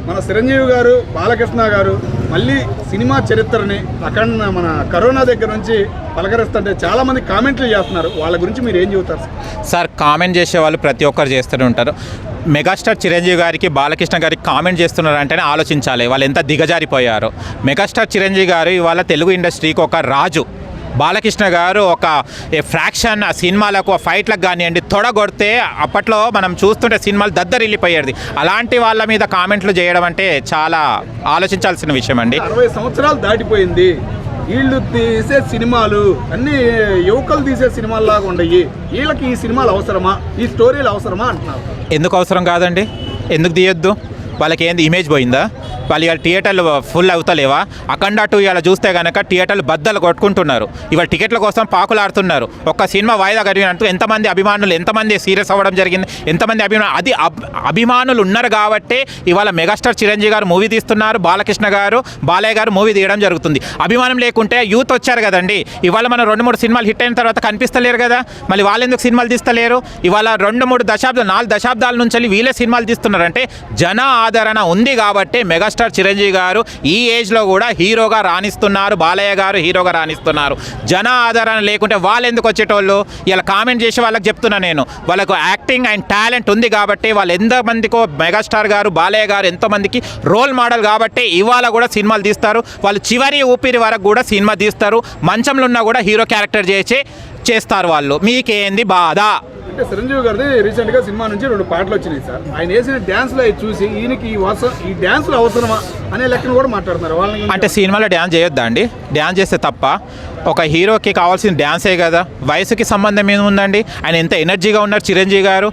మన చిరంజీవి గారు, బాలకృష్ణ గారు మళ్ళీ సినిమా చరిత్రని అఖండ మన కరోనా దగ్గర నుంచి పలకరిస్తుంటే చాలామంది కామెంట్లు చేస్తున్నారు. వాళ్ళ గురించి మీరు ఏం చెబుతారు సార్? కామెంట్ చేసే వాళ్ళు ప్రతి ఒక్కరు చేస్తూనే ఉంటారు. మెగాస్టార్ చిరంజీవి గారికి, బాలకృష్ణ గారికి కామెంట్ చేస్తున్నారు అంటేనే ఆలోచించాలి వాళ్ళు ఎంత దిగజారిపోయారు. మెగాస్టార్ చిరంజీవి గారు ఇవాళ తెలుగు ఇండస్ట్రీకి ఒక రాజు. బాలకృష్ణ గారు ఒక ఫ్రాక్షన్ ఆ సినిమాలకు ఫైట్లకు కానివ్వండి తొడగొడితే అప్పట్లో మనం చూస్తుంటే సినిమాలు దద్దరిల్లిపోయేది. అలాంటి వాళ్ళ మీద కామెంట్లు చేయడం అంటే చాలా ఆలోచించాల్సిన విషయం అండి. 60 సంవత్సరాలు దాటిపోయింది, వీళ్ళు తీసే సినిమాలు అన్నీ యువకులు తీసే సినిమాల్లాగా ఉండయి, వీళ్ళకి ఈ సినిమాలు అవసరమా, ఈ స్టోరీలు అవసరమా అంటున్నారు. ఎందుకు అవసరం కాదండి? ఎందుకు తీయొద్దు? వాళ్ళకి ఏంది ఇమేజ్ పోయిందా? వాళ్ళు ఇవాళ థియేటర్లు ఫుల్ అవుతలేవా? అఖండ 2 ఇవాళ చూస్తే కనుక థియేటర్లు బద్దలు కొట్టుకుంటున్నారు. ఇవాళ టికెట్ల కోసం పాకులాడుతున్నారు. ఒక్క సినిమా వాయిదా కడిగినట్టు ఎంతమంది అభిమానులు, ఎంతమంది సీరియస్ అవ్వడం జరిగింది, ఎంతమంది అభిమానులు ఉన్నారు కాబట్టి ఇవాళ మెగాస్టార్ చిరంజీవి గారు మూవీ తీస్తున్నారు, బాలకృష్ణ గారు, బాలయ్య గారు మూవీ తీయడం జరుగుతుంది. అభిమానం లేకుంటే యూత్ వచ్చారు కదండి. ఇవాళ మనం 2-3 సినిమాలు హిట్ అయిన తర్వాత కనిపిస్తలేరు కదా, మళ్ళీ వాళ్ళు ఎందుకు సినిమాలు తీస్తలేరు? ఇవాళ 2-3 దశాబ్దాలు, 4 దశాబ్దాల నుంచి వీళ్ళే సినిమాలు తీస్తున్నారంటే జన ఆదరణ ఉంది కాబట్టి మెగాస్టార్ చిరంజీవి గారు ఈ ఏజ్లో కూడా హీరోగా రాణిస్తున్నారు, బాలయ్య గారు హీరోగా రాణిస్తున్నారు. జన ఆదరణ లేకుంటే వాళ్ళు ఎందుకు వచ్చేటోళ్ళు? ఇలా కామెంట్ చేసే వాళ్ళకి చెప్తున్నా నేను, వాళ్ళకు యాక్టింగ్ అండ్ టాలెంట్ ఉంది కాబట్టి వాళ్ళు ఎంతమందికో మెగాస్టార్ గారు, బాలయ్య గారు ఎంతోమందికి రోల్ మోడల్ కాబట్టి ఇవాళ కూడా సినిమాలు తీస్తారు. వాళ్ళు చివరి ఊపిరి వరకు కూడా సినిమా తీస్తారు. మంచంలో ఉన్నా కూడా హీరో క్యారెక్టర్ చేస్తారు వాళ్ళు. మీకేంది బాధ? అంటే చిరంజీవి గారిది రీసెంట్గా సినిమా నుంచి 2 పాటలు వచ్చినాయి సార్. ఆయన వేసిన డ్యాన్స్లో అవి చూసి ఈయనకి ఈ డ్యాన్స్లు అవసరమా అనే లెక్కను కూడా మాట్లాడుతున్నారు. వాళ్ళని అంటే సినిమాలో డ్యాన్స్ చేయొద్దా అండి? డ్యాన్స్ చేస్తే తప్ప? ఒక హీరోకి కావాల్సిన డ్యాన్సే కదా, వయసుకి సంబంధం ఏముందండి? ఆయన ఎంత ఎనర్జీగా ఉన్నారు చిరంజీవి గారు.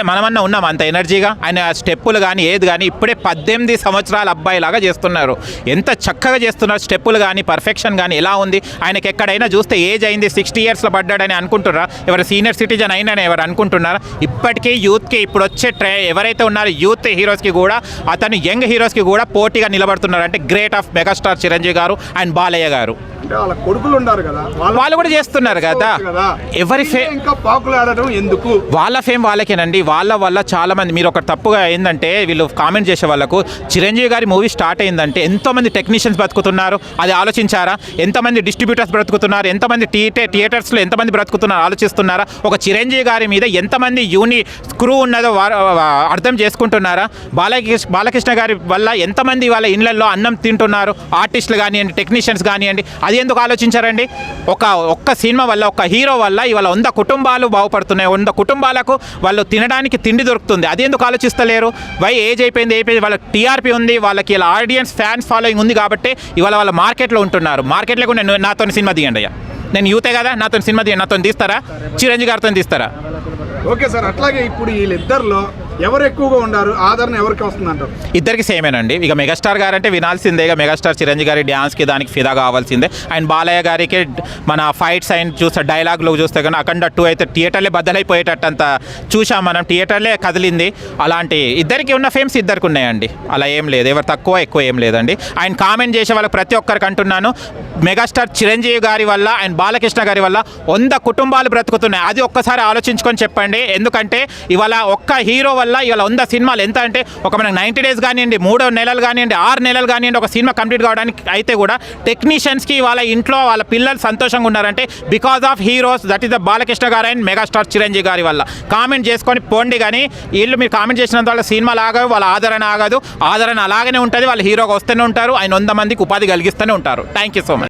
మనమన్నా ఉన్నాం అంత ఎనర్జీగా? ఆయన స్టెప్పులు కానీ ఏది కానీ ఇప్పుడే 18 సంవత్సరాల అబ్బాయిలాగా చేస్తున్నారు. ఎంత చక్కగా చేస్తున్నారు స్టెప్పులు కానీ, పర్ఫెక్షన్ కానీ ఎలా ఉంది? ఆయనకి ఎక్కడైనా చూస్తే ఏజ్ అయింది 60 ఇయర్స్లో పడ్డాడని అనుకుంటున్నారా? ఎవరు సీనియర్ సిటిజన్ అయినా ఎవరు అనుకుంటున్నారా? ఇప్పటికీ యూత్కి ఇప్పుడు వచ్చే ఎవరైతే ఉన్నారో యూత్ హీరోస్కి కూడా, అతను యంగ్ హీరోస్కి కూడా పోటీగా నిలబడుతున్నారు. అంటే గ్రేట్ ఆఫ్ మెగాస్టార్ చిరంజీవి గారు అండ్ బాలయ్య గారు. వాళ్ళ కొడుకులు ఉన్నారు కదా, వాళ్ళు కూడా చేస్తున్నారు కదా. ఎవరి ఫేమ్ ఇంకా పాకులాడడం ఎందుకు? వాళ్ళ ఫేమ్ వాళ్ళకేనండి. వాళ్ళ వల్ల చాలా మంది, మీరు ఒక తప్పుగా ఏంటంటే వీళ్ళు కామెంట్ చేసే వాళ్ళకు, చిరంజీవి గారి మూవీ స్టార్ట్ అయిందంటే ఎంతోమంది టెక్నీషియన్స్ బ్రతుకుతున్నారు, అది ఆలోచించారా? ఎంతమంది డిస్ట్రిబ్యూటర్స్ బ్రతుకుతున్నారు, ఎంతమంది థియేటర్స్లో ఎంతమంది బ్రతుకుతున్నారు ఆలోచిస్తున్నారా? ఒక చిరంజీవి గారి మీద ఎంతమంది క్రూ ఉన్నదో అర్థం చేసుకుంటున్నారా? బాలకృష్ణ గారి వల్ల ఎంతమంది వాళ్ళ ఇళ్లలో అన్నం తింటున్నారు, ఆర్టిస్టులు కానివ్వండి, టెక్నీషియన్స్ కానివ్వండి. అది ఎందుకు ఆలోచించారండి? ఒక్క సినిమా వల్ల, ఒక్క హీరో వల్ల ఇవాళ 100 కుటుంబాలు బాగుపడుతున్నాయి, 100 కుటుంబాలకు వాళ్ళు తినడానికి తిండి దొరుకుతుంది. అది ఎందుకు ఆలోచిస్తలేరు? ఏజ్ అయిపోయింది, వాళ్ళకి టీఆర్పీ ఉంది, వాళ్ళకి ఇలా ఆడియన్స్ ఫ్యాన్స్ ఫాలోయింగ్ ఉంది కాబట్టి ఇవాళ వాళ్ళ మార్కెట్లో ఉంటున్నారు. మార్కెట్లో కూడా నాతో సినిమా తీయండి అయ్యా, నేను యూతే కదా, నాతో సినిమా తీయండి, నాతో తీస్తారా? చిరంజీవి గారితో తీస్తారా? Okay sir. అట్లాగే ఇప్పుడు వీళ్ళిద్దరిలో ఎవరు ఎక్కువగా ఉన్నారు, ఆదరణ ఎవరికి వస్తుందంటారు? ఇద్దరికి సేమేనండి. ఇక మెగాస్టార్ గారు అంటే వినాల్సిందే, ఇక మెగాస్టార్ చిరంజీవి గారి డ్యాన్స్కి దానికి ఫిదా కావాల్సిందే. అండ్ బాలయ్య గారికి మన ఫైట్స్ అయిన చూస్తే, డైలాగ్లో చూస్తే కానీ అఖండ 2 అయితే థియేటర్లే బద్దలైపోయేటట్టు అంత చూసాం మనం, థియేటర్లే కదిలింది. అలాంటి ఇద్దరికి ఉన్న ఫేమ్స్ ఇద్దరికి ఉన్నాయండి, అలా ఏం లేదు, ఎవరు తక్కువ ఎక్కువ ఏం లేదండి. ఆయన కామెంట్ చేసే వాళ్ళకి ప్రతి ఒక్కరికి అంటున్నాను, మెగాస్టార్ చిరంజీవి గారి వల్ల అండ్ బాలకృష్ణ గారి వల్ల 100 కుటుంబాలు బ్రతుకుతున్నాయి. అది ఒక్కసారి ఆలోచించుకొని చెప్పండి. ఎందుకంటే ఇవాళ ఒక్క హీరో వల్ల ఇవాళ 100 సినిమాలు ఎంత అంటే, ఒక మనకు 90 డేస్ కానివ్వండి, 3 నెలలు కానివ్వండి, 6 నెలలు కానివ్వండి, ఒక సినిమా కంప్లీట్ కావడానికి అయితే కూడా టెక్నీషియన్స్కి వాళ్ళ ఇంట్లో వాళ్ళ పిల్లలు సంతోషంగా ఉన్నారంటే because of heroes, that is the Balakrishna గారు అండ్ మెగాస్టార్ చిరంజీవి గారి వల్ల. కామెంట్ చేసుకొని పోండి, కానీ వీళ్ళు మీరు కామెంట్ చేసినంత వాళ్ళ సినిమాలు ఆగవు, వాళ్ళ ఆదరణ ఆగదు. ఆదరణ అలాగనే ఉంటుంది, వాళ్ళ హీరోగా వస్తూనే ఉంటారు, ఆయన 100 మందికి ఉపాధి కలిగిస్తూనే ఉంటారు. Thank you so much.